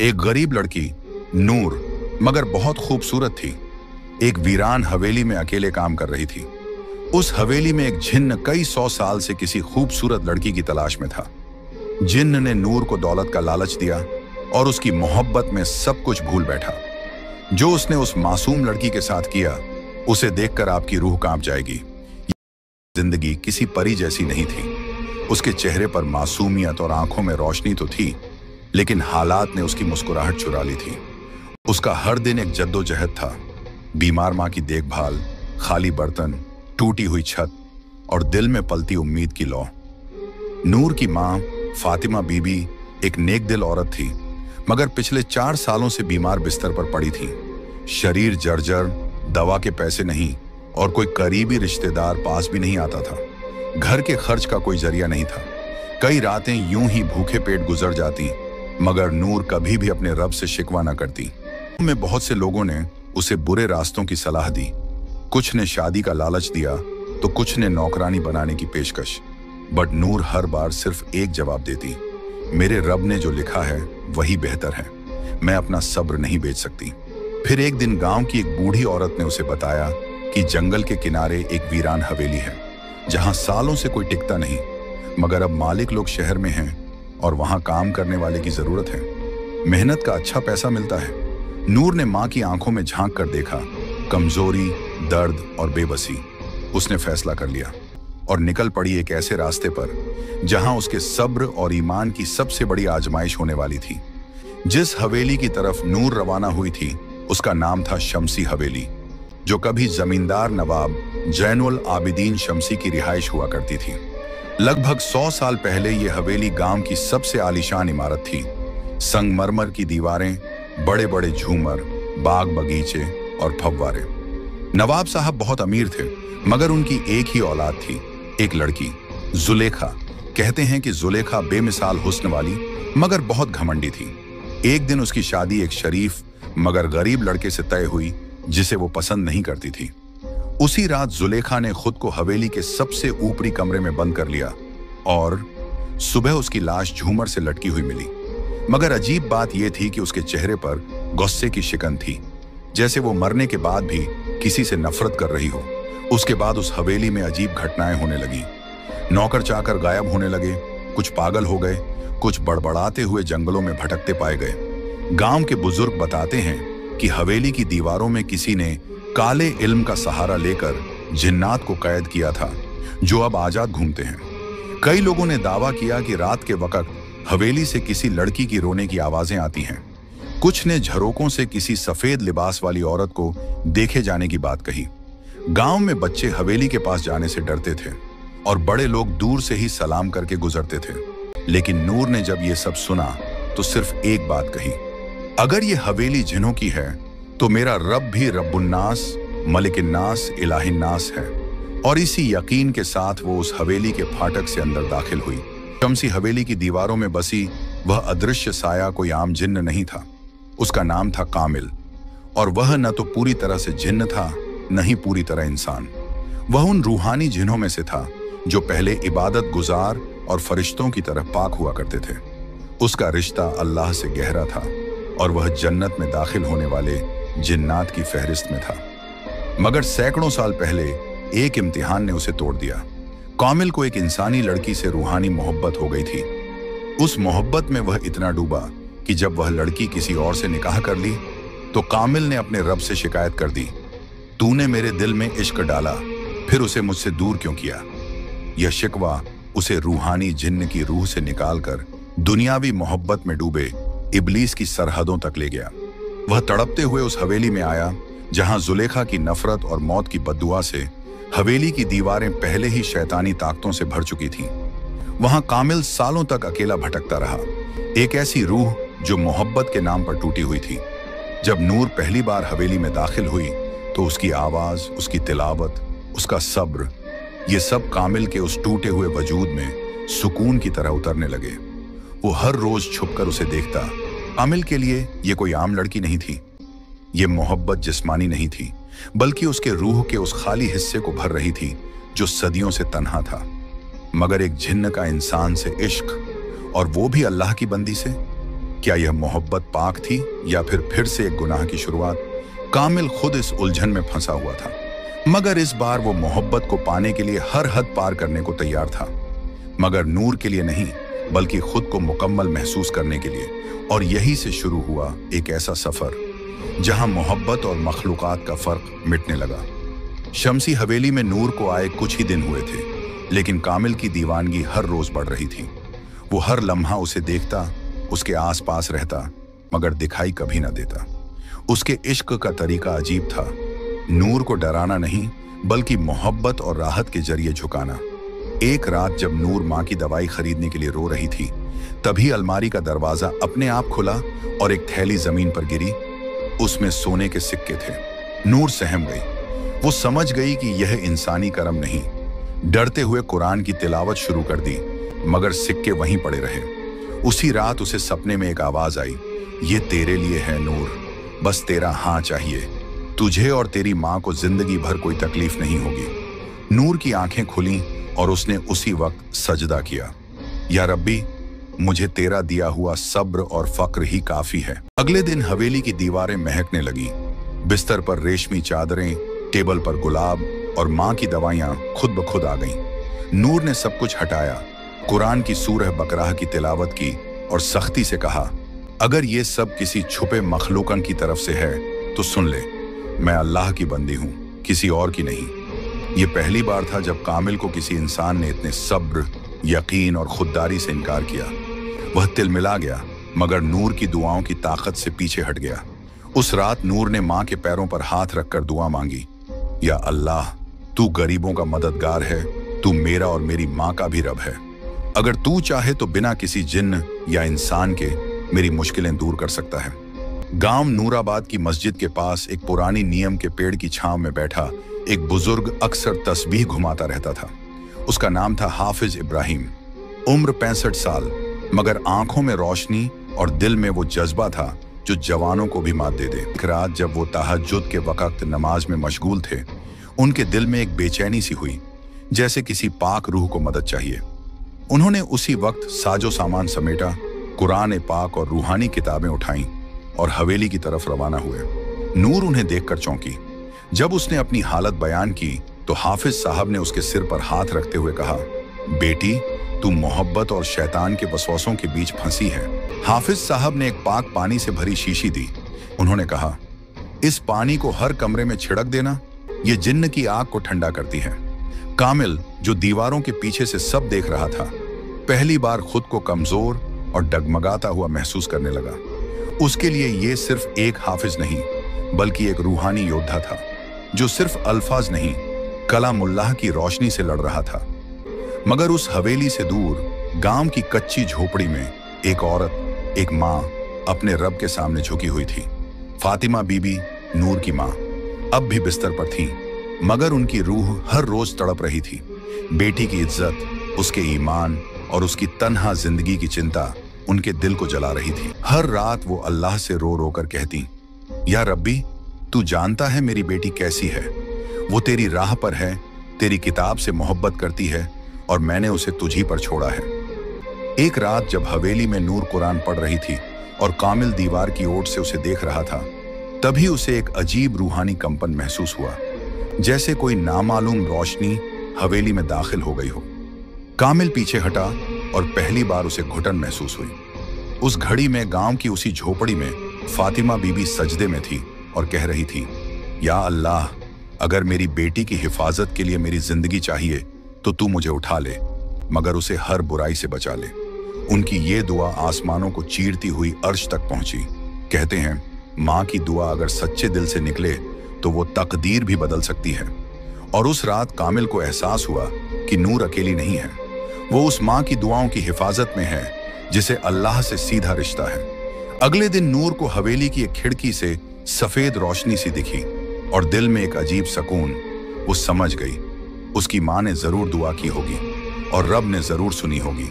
एक गरीब लड़की नूर, मगर बहुत खूबसूरत थी, एक वीरान हवेली में अकेले काम कर रही थी। उस हवेली में एक जिन्न कई 100 साल से किसी खूबसूरत लड़की की तलाश में था। जिन्न ने नूर को दौलत का लालच दिया और उसकी मोहब्बत में सब कुछ भूल बैठा। जो उसने उस मासूम लड़की के साथ किया, उसे देखकर आपकी रूह कांप जाएगी। जिंदगी किसी परी जैसी नहीं थी। उसके चेहरे पर मासूमियत और आंखों में रोशनी तो थी, लेकिन हालात ने उसकी मुस्कुराहट चुरा ली थी। उसका हर दिन एक जद्दोजहद था। बीमार माँ की देखभाल, खाली बर्तन, टूटी हुई छत और दिल में पलती उम्मीद की लौ। नूर की माँ फातिमा बीबी एक नेक दिल औरत थी, मगर पिछले 4 सालों से बीमार बिस्तर पर पड़ी थी। शरीर जर्जर, दवा के पैसे नहीं और कोई करीबी रिश्तेदार पास भी नहीं आता था। घर के खर्च का कोई जरिया नहीं था। कई रातें यूं ही भूखे पेट गुजर जाती, मगर नूर कभी भी अपने रब से शिकवा न करती। में बहुत से लोगों ने उसे बुरे रास्तों की सलाह दी। कुछ ने शादी का लालच दिया तो कुछ ने नौकरानी बनाने की पेशकश। बट नूर हर बार सिर्फ एक जवाब देती, मेरे रब ने जो लिखा है वही बेहतर है, मैं अपना सब्र नहीं बेच सकती। फिर एक दिन गांव की एक बूढ़ी औरत ने उसे बताया कि जंगल के किनारे एक वीरान हवेली है, जहां सालों से कोई टिकता नहीं, मगर अब मालिक लोग शहर में हैं और वहां काम करने वाले की जरूरत है। मेहनत का अच्छा पैसा मिलता है। नूर ने माँ की आंखों में झांक कर देखा, कमजोरी, दर्द और बेबसी। उसने फैसला कर लिया और निकल पड़ी एक ऐसे रास्ते पर जहां उसके सब्र और ईमान की सबसे बड़ी आजमाइश होने वाली थी। जिस हवेली की तरफ नूर रवाना हुई थी, उसका नाम था शमसी हवेली, जो कभी जमींदार नवाब जैनुल आबिदीन शमसी की रिहाइश हुआ करती थी। लगभग 100 साल पहले यह हवेली गांव की सबसे आलीशान इमारत थी। संगमरमर की दीवारें, बड़े बड़े झूमर, बाग बगीचे और फव्वारे। नवाब साहब बहुत अमीर थे, मगर उनकी एक ही औलाद थी, एक लड़की, जुलेखा। कहते हैं कि जुलेखा बेमिसाल हुस्न वाली मगर बहुत घमंडी थी। एक दिन उसकी शादी एक शरीफ मगर गरीब लड़के से तय हुई, जिसे वो पसंद नहीं करती थी। उसी रात जुलेखा ने खुद को हवेली के सबसे ऊपरी कमरे में बंद कर लिया और सुबह उसकी लाश झूमर से लटकी हुई मिली। मगर अजीब बात यह थी कि उसके चेहरे पर गुस्से की शिकन थी, जैसे वो मरने के बाद भी किसी से नफरत कर रही हो। उसके बाद उस हवेली में अजीब घटनाएं होने लगी। नौकर चाकर गायब होने लगे, कुछ पागल हो गए, कुछ बड़बड़ाते हुए जंगलों में भटकते पाए गए। गांव के बुजुर्ग बताते हैं कि हवेली की दीवारों में किसी ने काले इल्म का सहारा लेकर जिन्नात को कैद किया था, जो अब आजाद घूमते हैं। कई लोगों ने दावा किया कि रात के वक्त हवेली से किसी लड़की की रोने की आवाजें आती हैं। कुछ ने झरोकों से किसी सफेद लिबास वाली औरत को देखे जाने की बात कही। गांव में बच्चे हवेली के पास जाने से डरते थे और बड़े लोग दूर से ही सलाम करके गुजरते थे। लेकिन नूर ने जब ये सब सुना तो सिर्फ एक बात कही, अगर ये हवेली जिन्हों की है तो मेरा रब भी रब्बुन्नास, मलिकिन्नास, इलाहिन्नास है। और इसी यकीन के साथ वो उस हवेली के फाटक से अंदर दाखिल हुई। शमसी हवेली की दीवारों में बसी वह अदृश्य साया कोई आम जिन्न नहीं था। उसका नाम था कामिल, और वह न तो पूरी तरह से जिन्न था, न ही पूरी तरह इंसान। वह उन रूहानी जिन्हों में से था जो पहले इबादत गुजार और फरिश्तों की तरह पाक हुआ करते थे। उसका रिश्ता अल्लाह से गहरा था और वह जन्नत में दाखिल होने वाले जिन्नात की फहरिस्त में था। मगर सैकड़ों साल पहले एक इम्तिहान ने उसे तोड़ दिया। कामिल को एक इंसानी लड़की से रूहानी मोहब्बत हो गई थी। उस मोहब्बत में वह इतना डूबा कि जब वह लड़की किसी और से निकाह कर ली तो कामिल ने अपने रब से शिकायत कर दी, तूने मेरे दिल में इश्क डाला, फिर उसे मुझसे दूर क्यों किया। यह शिकवा उसे रूहानी जिन्न की रूह से निकालकर दुनियावी मोहब्बत में डूबे इब्लीस की सरहदों तक ले गया। वह तड़पते हुए उस हवेली में आया जहां जुलेखा की नफरत और मौत की बद्दुआ से हवेली की दीवारें पहले ही शैतानी ताकतों से भर चुकी थीं। वहां कामिल सालों तक अकेला भटकता रहा, एक ऐसी रूह जो मोहब्बत के नाम पर टूटी हुई थी। जब नूर पहली बार हवेली में दाखिल हुई तो उसकी आवाज, उसकी तिलावत, उसका सब्र, ये सब कामिल के उस टूटे हुए वजूद में सुकून की तरह उतरने लगे। वो हर रोज छुपकर उसे देखता। कामिल के लिए ये कोई आम लड़की नहीं थी। ये मोहब्बत जिस्मानी नहीं थी, बल्कि उसके रूह के उस खाली हिस्से को भर रही थी जो सदियों से तन्हा था। मगर एक जिन्न का इंसान से इश्क, और वो भी अल्लाह की बंदी से। क्या यह मोहब्बत पाक थी या फिर से एक गुनाह की शुरुआत? कामिल खुद इस उलझन में फंसा हुआ था, मगर इस बार वो मोहब्बत को पाने के लिए हर हद पार करने को तैयार था, मगर नूर के लिए नहीं, बल्कि खुद को मुकम्मल महसूस करने के लिए। और यही से शुरू हुआ एक ऐसा सफर जहां मोहब्बत और मखलूकात का फर्क मिटने लगा। शम्सी हवेली में नूर को आए कुछ ही दिन हुए थे, लेकिन कामिल की दीवानगी हर रोज बढ़ रही थी। वो हर लम्हा उसे देखता, उसके आसपास रहता, मगर दिखाई कभी ना देता। उसके इश्क का तरीका अजीब था, नूर को डराना नहीं, बल्कि मोहब्बत और राहत के जरिए झुकाना। एक रात जब नूर माँ की दवाई खरीदने के लिए रो रही थी, तभी अलमारी का दरवाजा अपने आप खुला और एक थैली जमीन पर गिरी। उसमें सोने के सिक्के थे। नूर सहम गई। वो समझ गई कि यह इंसानी करम नहीं। डरते हुए कुरान की तिलावत शुरू कर दी, मगर सिक्के वहीं पड़े रहे। उसी रात उसे सपने में एक आवाज आई, ये तेरे लिए है नूर, बस तेरा हाँ चाहिए। तुझे और तेरी माँ को जिंदगी भर कोई तकलीफ नहीं होगी। नूर की आंखें खुलीं और उसने उसी वक्त सजदा किया, या रब्बी, मुझे तेरा दिया हुआ सब्र और फक्र ही काफी है। अगले दिन हवेली की दीवारें महकने लगी। बिस्तर पर रेशमी चादरें, टेबल पर गुलाब और माँ की दवाइयाँ खुद ब खुद आ गईं। नूर ने सब कुछ हटाया, कुरान की सूरह बकराह की तिलावत की और सख्ती से कहा, अगर ये सब किसी छुपे मखलूकन की तरफ से है तो सुन ले, मैं अल्लाह की बंदी हूँ, किसी और की नहीं। ये पहली बार था जब कामिल को किसी इंसान ने इतने सब्र, यकीन और खुददारी से इनकार किया। वह तिलमिला गया, मगर नूर की दुआओं की ताकत से पीछे हट गया। उस रात नूर ने माँ के पैरों पर हाथ रखकर दुआ मांगी, या अल्लाह, तू गरीबों का मददगार है, तू मेरा और मेरी माँ का भी रब है। अगर तू चाहे तो बिना किसी जिन्न या इंसान के मेरी मुश्किलें दूर कर सकता है। गांव नूराबाद की मस्जिद के पास एक पुरानी नीम के पेड़ की छांव में बैठा एक बुजुर्ग अक्सर तस्बीह घुमाता रहता था। उसका नाम था हाफिज इब्राहिम। उम्र 65 साल, मगर आंखों में रोशनी और दिल में वो जज्बा था जो जवानों को भी मात दे दे। एक रात जब वो तहज्जुद के वक्त नमाज में मशगूल थे, उनके दिल में एक बेचैनी सी हुई, जैसे किसी पाक रूह को मदद चाहिए। उन्होंने उसी वक्त साजो सामान समेटा, कुरान पाक और रूहानी किताबें उठाईं और हवेली की तरफ रवाना हुए। नूर उन्हें देखकर चौंकी। जब उसने अपनी हालत बयान की तो हाफिज साहब ने उसके सिर पर हाथ रखते हुए कहा, बेटी, तू मोहब्बत और शैतान के वसवसों के बीच फंसी है। हाफिज साहब ने एक पाक पानी से भरी शीशी दी। उन्होंने कहा, इस पानी को हर कमरे में छिड़क देना, ये जिन्न की आग को ठंडा करती है। कामिल, जो दीवारों के पीछे से सब देख रहा था, पहली बार खुद को कमजोर और डगमगाता हुआ महसूस करने लगा। उसके लिए ये सिर्फ एक हाफिज नहीं, बल्कि एक रूहानी योद्धा था, जो सिर्फ अल्फाज नहीं, कलामुल्लाह की रोशनी से लड़ रहा था। मगर उस हवेली से दूर गांव की कच्ची झोपड़ी में एक औरत, एक माँ अपने रब के सामने झुकी हुई थी। फातिमा बीबी, नूर की माँ, अब भी बिस्तर पर थी, मगर उनकी रूह हर रोज तड़प रही थी। बेटी की इज्जत, उसके ईमान और उसकी तन्हा जिंदगी की चिंता उनके दिल को जला रही थी। हर रात वो अल्लाह से रो रो कर कहती, या रब्बी, तू जानता है मेरी बेटी कैसी है। वो तेरी राह पर है, तेरी किताब से मोहब्बत करती है और मैंने उसे तुझी पर छोड़ा है। एक रात जब हवेली में नूर कुरान पढ़ रही थी और कामिल दीवार की ओर से उसे देख रहा था, तभी उसे एक अजीब रूहानी कंपन महसूस हुआ, जैसे कोई नामालूम रोशनी हवेली में दाखिल हो गई हो। कामिल पीछे हटा और पहली बार उसे घुटन महसूस हुई। उस घड़ी में गांव की उसी झोपड़ी में फातिमा बीबी सजदे में थी और कह रही थी, या अल्लाह, अगर मेरी बेटी की हिफाजत के लिए मेरी जिंदगी चाहिए तो तू मुझे उठा ले, मगर उसे हर बुराई से बचा ले। उनकी ये दुआ आसमानों को चीरती हुई अर्श तक पहुंची। कहते हैं, माँ की दुआ अगर सच्चे दिल से निकले तो वो तकदीर भी बदल सकती है। और उस रात कामिल को एहसास हुआ कि नूर अकेली नहीं है। वो उस माँ की दुआओं की हिफाजत में है जिसे अल्लाह से सीधा रिश्ता है। अगले दिन नूर को हवेली की एक खिड़की से सफेद रोशनी सी दिखी और दिल में एक अजीब सुकून। वो समझ गई, उसकी माँ ने जरूर दुआ की होगी और रब ने जरूर सुनी होगी।